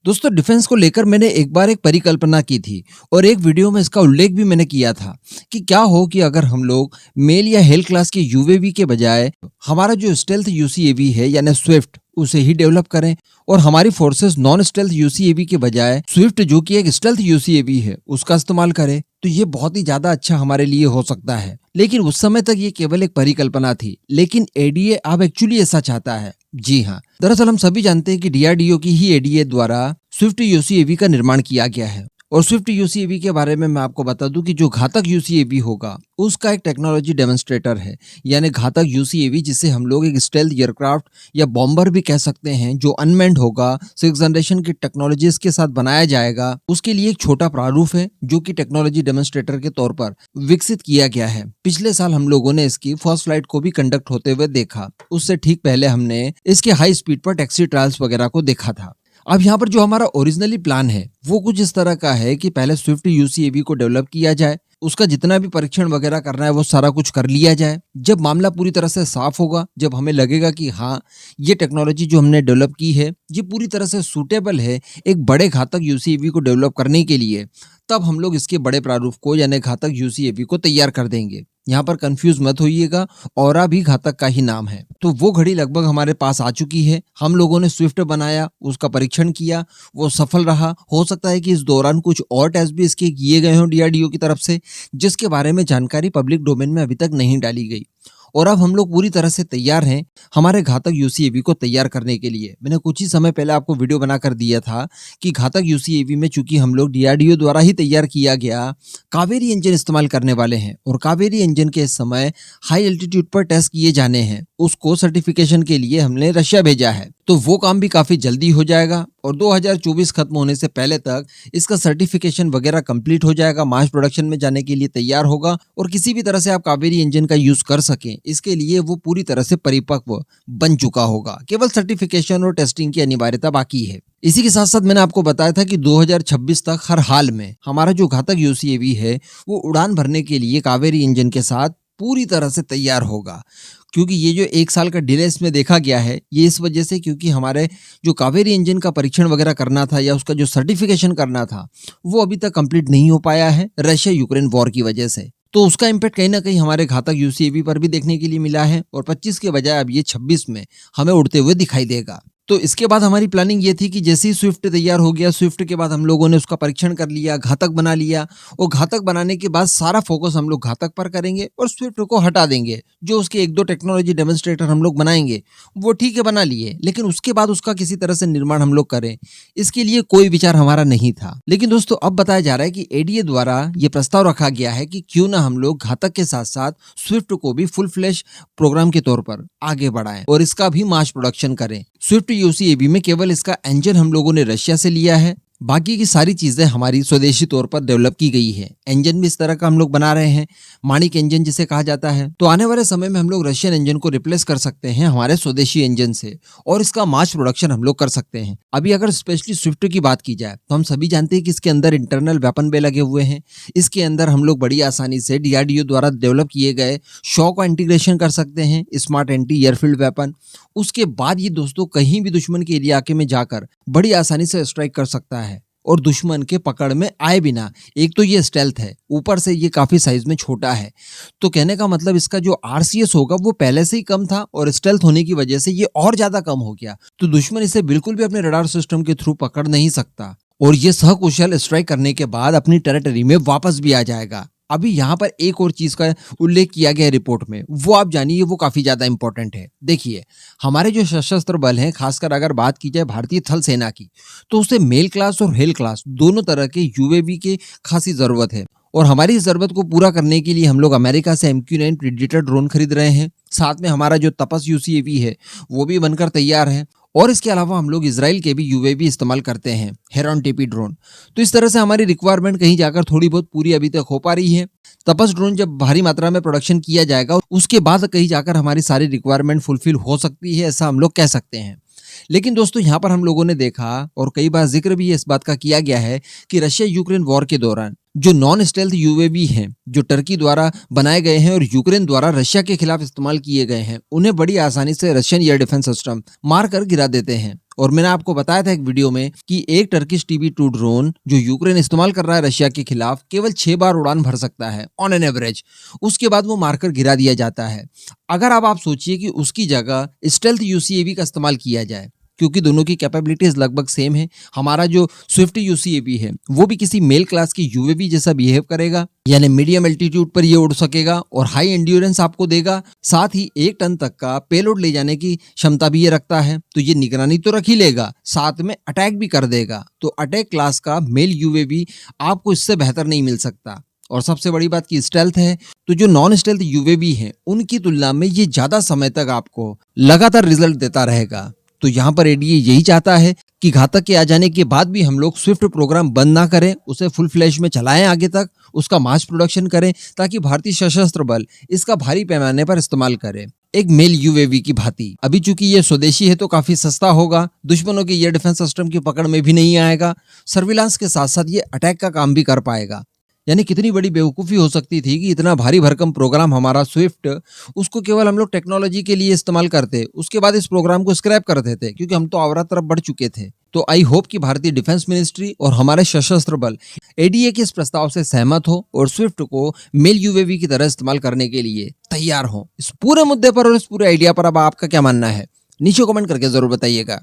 दोस्तों डिफेंस को लेकर मैंने एक बार एक परिकल्पना की थी और एक वीडियो में इसका उल्लेख भी मैंने किया था कि क्या हो कि अगर हम लोग मेल या हेल क्लास के यूएवी के बजाय हमारा जो स्टेल्थ यूसीएवी है यानी स्विफ्ट उसे ही डेवलप करें और हमारी फोर्सेस नॉन स्टेल्थ यूसीएवी के बजाय स्विफ्ट जो कि एक स्टेल्थ यूसीएवी है उसका इस्तेमाल करें तो ये बहुत ही ज्यादा अच्छा हमारे लिए हो सकता है। लेकिन उस समय तक ये केवल एक परिकल्पना थी, लेकिन एडीए अब एक्चुअली ऐसा चाहता है। जी हाँ, दरअसल हम सभी जानते हैं कि डीआरडीओ की ही एडीए द्वारा स्विफ्ट यूसीएवी का निर्माण किया गया है और स्विफ्ट यूसीएवी के बारे में मैं आपको बता दूं कि जो घातक यूसीएवी होगा उसका एक टेक्नोलॉजी डेमोन्स्ट्रेटर है, यानी घातक यूसीएवी जिसे हम लोग एक स्टेल्थ एयरक्राफ्ट या बॉम्बर भी कह सकते हैं, जो अनमैन्ड होगा, 6th जनरेशन की टेक्नोलॉजीज के साथ बनाया जाएगा। उसके लिए एक छोटा प्रारूप है जो कि टेक्नोलॉजी डेमोन्स्ट्रेटर के तौर पर विकसित किया गया है। पिछले साल हम लोगों ने इसकी फर्स्ट फ्लाइट को भी कंडक्ट होते हुए देखा। उससे ठीक पहले हमने इसके हाई स्पीड पर टैक्सी ट्रायल्स वगैरह को देखा था। अब यहाँ पर जो हमारा ओरिजिनली प्लान है वो कुछ इस तरह का है कि पहले स्विफ्ट यूसीएवी को डेवलप किया जाए, उसका जितना भी परीक्षण वगैरह करना है वो सारा कुछ कर लिया जाए। जब मामला पूरी तरह से साफ होगा, जब हमें लगेगा कि हाँ ये टेक्नोलॉजी जो हमने डेवलप की है ये पूरी तरह से सूटेबल है एक बड़े घातक यूसीएवी को डेवलप करने के लिए, तब हम लोग इसके बड़े प्रारूप को यानी घातक यूसीएवी को तैयार कर देंगे। यहाँ पर कंफ्यूज मत होइएगा, औरा भी घातक का ही नाम है। तो वो घड़ी लगभग हमारे पास आ चुकी है। हम लोगों ने स्विफ्ट बनाया, उसका परीक्षण किया, वो सफल रहा। हो सकता है कि इस दौरान कुछ और टेस्ट भी इसके किए गए हों डीआरडीओ की तरफ से, जिसके बारे में जानकारी पब्लिक डोमेन में अभी तक नहीं डाली गई। और अब हम लोग पूरी तरह से तैयार हैं हमारे घातक यूसीएवी को तैयार करने के लिए। मैंने कुछ ही समय पहले आपको वीडियो बनाकर दिया था कि घातक यूसीएवी में चूंकि हम लोग डीआरडीओ द्वारा ही तैयार किया गया कावेरी इंजन इस्तेमाल करने वाले हैं और कावेरी इंजन के इस समय हाई एल्टीट्यूड पर टेस्ट किए जाने हैं। उसको सर्टिफिकेशन के लिए हमने रशिया भेजा है, तो वो काम भी काफी जल्दी हो जाएगा और 2024 खत्म होने से पहले तक इसका सर्टिफिकेशन वगैरह कंप्लीट हो जाएगा, मास प्रोडक्शन में जाने के लिए तैयार होगा और किसी भी तरह से आप कावेरी इंजन का यूज कर सकें इसके लिए वो पूरी तरह से परिपक्व बन चुका होगा। केवल सर्टिफिकेशन और टेस्टिंग की अनिवार्यता बाकी है। इसी के साथ साथ मैंने आपको बताया था कि 2026 तक हर हाल में हमारा जो घातक यूसीएवी है वो उड़ान भरने के लिए कावेरी इंजन के साथ पूरी तरह से तैयार होगा। क्योंकि ये जो 1 साल का डिले इसमें देखा गया है ये इस वजह से क्योंकि हमारे जो कावेरी इंजन का परीक्षण वगैरह करना था या उसका जो सर्टिफिकेशन करना था वो अभी तक कंप्लीट नहीं हो पाया है रशिया यूक्रेन वॉर की वजह से। तो उसका इम्पैक्ट कहीं ना कहीं हमारे घातक यूसीएवी पर भी देखने के लिए मिला है और 25 के बजाय अब ये 26 में हमें उड़ते हुए दिखाई देगा। तो इसके बाद हमारी प्लानिंग ये थी कि जैसे ही स्विफ्ट तैयार हो गया, स्विफ्ट के बाद हम लोगों ने उसका परीक्षण कर लिया, घातक बना लिया और घातक बनाने के बाद सारा फोकस हम लोग घातक पर करेंगे और स्विफ्ट को हटा देंगे। जो उसके 1-2 टेक्नोलॉजी डेमोन्स्ट्रेटर हम लोग बनाएंगे वो ठीक है बना लिए, लेकिन उसके बाद उसका किसी तरह से निर्माण हम लोग करें इसके लिए कोई विचार हमारा नहीं था। लेकिन दोस्तों अब बताया जा रहा है कि एडीए द्वारा ये प्रस्ताव रखा गया है कि क्यों ना हम लोग घातक के साथ साथ स्विफ्ट को भी फुल फ्लैश प्रोग्राम के तौर पर आगे बढ़ाएं और इसका भी मास प्रोडक्शन करें। स्विफ्ट यूसीएवी में केवल इसका इंजन हम लोगों ने रशिया से लिया है, बाकी की सारी चीजें हमारी स्वदेशी तौर पर डेवलप की गई है। इंजन भी इस तरह का हम लोग बना रहे हैं, माणिक इंजन जिसे कहा जाता है। तो आने वाले समय में हम लोग रशियन इंजन को रिप्लेस कर सकते हैं हमारे स्वदेशी इंजन से और इसका मास प्रोडक्शन हम लोग कर सकते हैं। अभी अगर स्पेशली स्विफ्ट की बात की जाए तो हम सभी जानते हैं कि इसके अंदर इंटरनल वेपन बे लगे हुए हैं। इसके अंदर हम लोग बड़ी आसानी से डीआरडीओ द्वारा डेवलप किए गए शॉक का इंटीग्रेशन कर सकते हैं, स्मार्ट एंटी एयरफील्ड वेपन। उसके बाद ये दोस्तों कहीं भी दुश्मन के इलाके में जाकर बड़ी आसानी से स्ट्राइक कर सकता है और दुश्मन के पकड़ में आए बिना। एक तो ये स्टेल्थ है, ऊपर से ये काफी साइज में छोटा है, तो कहने का मतलब इसका जो आरसीएस होगा वो पहले से ही कम था और स्टेल्थ होने की वजह से ये और ज्यादा कम हो गया। तो दुश्मन इसे बिल्कुल भी अपने रडार सिस्टम के थ्रू पकड़ नहीं सकता और ये सकुशल स्ट्राइक करने के बाद अपनी टेरिटरी में वापस भी आ जाएगा। अभी यहाँ पर एक और चीज का उल्लेख किया गया रिपोर्ट में, वो आप जानिए, वो काफी ज्यादा इंपॉर्टेंट है। देखिए हमारे जो सशस्त्र बल हैं, खासकर अगर बात की जाए भारतीय थल सेना की, तो उसे मेल क्लास और हेल क्लास दोनों तरह के यूएवी की खासी जरूरत है और हमारी इस जरूरत को पूरा करने के लिए हम लोग अमेरिका से MQ-9 प्रेडेटर ड्रोन खरीद रहे हैं। साथ में हमारा जो तपस यूसीएवी है वो भी बनकर तैयार है और इसके अलावा हम लोग इजराइल के भी यूएवी इस्तेमाल करते हैं, हेरॉन टीपी ड्रोन। तो इस तरह से हमारी रिक्वायरमेंट कहीं जाकर थोड़ी बहुत पूरी अभी तक हो पा रही है। तपस ड्रोन जब भारी मात्रा में प्रोडक्शन किया जाएगा उसके बाद कहीं जाकर हमारी सारी रिक्वायरमेंट फुलफिल हो सकती है, ऐसा हम लोग कह सकते हैं। लेकिन दोस्तों यहाँ पर हम लोगों ने देखा और कई बार जिक्र भी इस बात का किया गया है कि रशिया यूक्रेन वॉर के दौरान जो नॉन स्टेल्थ यूएवी हैं, जो टर्की द्वारा बनाए गए हैं और यूक्रेन द्वारा रशिया के खिलाफ इस्तेमाल किए गए हैं, उन्हें बड़ी आसानी से रशियन एयर डिफेंस सिस्टम मार कर गिरा देते हैं और मैंने आपको बताया था एक वीडियो में कि एक टर्किश TB2 ड्रोन जो यूक्रेन इस्तेमाल कर रहा है रशिया के खिलाफ केवल 6 बार उड़ान भर सकता है ऑन एन एवरेज। उसके बाद वो मारकर गिरा दिया जाता है। अगर अब आप सोचिए कि उसकी जगह स्टेल्थ UCAV का इस्तेमाल किया जाए, क्योंकि दोनों की कैपेबिलिटीज लगभग सेम है। हमारा जो स्विफ्ट UCAV है वो भी किसी मेल क्लास की UAV जैसा बिहेव करेगा, यानी मीडियम एल्टीट्यूड पर ये उड़ सकेगा और हाई एंड्योरेंस आपको देगा। साथ ही 1 टन तक का पेलोड ले जाने की क्षमता भी ये रखता है। तो ये निगरानी तो रख ही लेगा, साथ में अटैक भी कर देगा। तो अटैक क्लास का मेल UAV आपको इससे बेहतर नहीं मिल सकता। और सबसे बड़ी बात की स्टेल्थ है, तो जो नॉन स्टेल्थ UAV है उनकी तुलना में ये ज्यादा समय तक आपको लगातार रिजल्ट देता रहेगा। तो यहाँ पर एडीए यही चाहता है कि घातक के आ जाने के बाद भी हम लोग स्विफ्ट प्रोग्राम बंद ना करें, उसे फुल फ्लैश में चलाएं आगे तक, उसका मास प्रोडक्शन करें ताकि भारतीय सशस्त्र बल इसका भारी पैमाने पर इस्तेमाल करे एक मेल UAV की भांति। अभी चूंकि ये स्वदेशी है तो काफी सस्ता होगा, दुश्मनों के एयर डिफेंस सिस्टम की पकड़ में भी नहीं आएगा, सर्विलांस के साथ साथ ये अटैक का काम भी कर पाएगा। यानी कितनी बड़ी बेवकूफ़ी हो सकती थी कि इतना भारी भरकम प्रोग्राम हमारा स्विफ्ट, उसको केवल हम लोग टेक्नोलॉजी के लिए इस्तेमाल करते, उसके बाद इस प्रोग्राम को स्क्रैप कर देते, क्योंकि हम तो आवरा तरफ बढ़ चुके थे। तो आई होप कि भारतीय डिफेंस मिनिस्ट्री और हमारे सशस्त्र बल एडीए के इस प्रस्ताव से सहमत हो और स्विफ्ट को मेल UAV की तरह इस्तेमाल करने के लिए तैयार हो। इस पूरे मुद्दे पर और इस पूरे आइडिया पर अब आपका क्या मानना है, नीचे कमेंट करके जरूर बताइएगा।